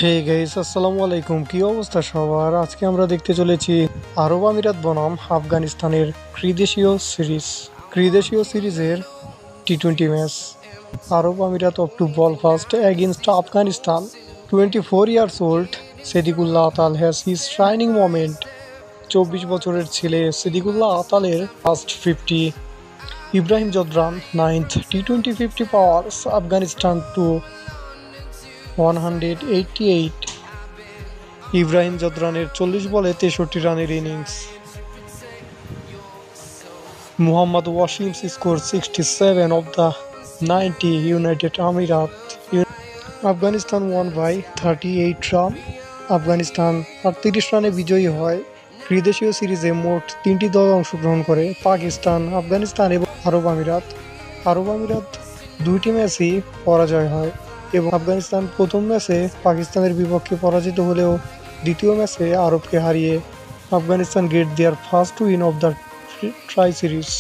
Hey guys, আসসালামু আলাইকুম। কি অবস্থা সবার? আজকে আমরা দেখতে চলেছি আরব আমিরাত বনাম আফগানিস্তানের ত্রিদেশীয় সিরিজের টি-20 match. Arab Emirates opt to bowl first against Afghanistan. 24 years old Siddiqullah Atal has his shining moment. 24 বছরের ছেলে সিদ্দিকুল্লাহ আতালের ফার্স্ট 50। ইব্রাহিম জদরান 9th টি-20 50 পাওয়ার্স আফগানিস্তান টু 188। ইব্রাহিম জদরানের 40 বলে 63 রানের ইনিংস। Muhammad Waseem's score 67 of the 90 United Emirates. Afghanistan won by 38 রান। আফগানিস্তান 38 রানে বিজয়ী হয়। ত্রিদেশীয় সিরিজে মোট 3টি দল অংশগ্রহণ করে: পাকিস্তান, আফগানিস্তান এবং আরব আমিরাত। আরব আমিরাত 2টি ম্যাচই পরাজয় হয় এবং আফগানিস্তান প্রথম ম্যাচে পাকিস্তানের বিপক্ষে পরাজিত হলেও দ্বিতীয় ম্যাচে আরবকে হারিয়ে Afghanistan get their first win of the tri series.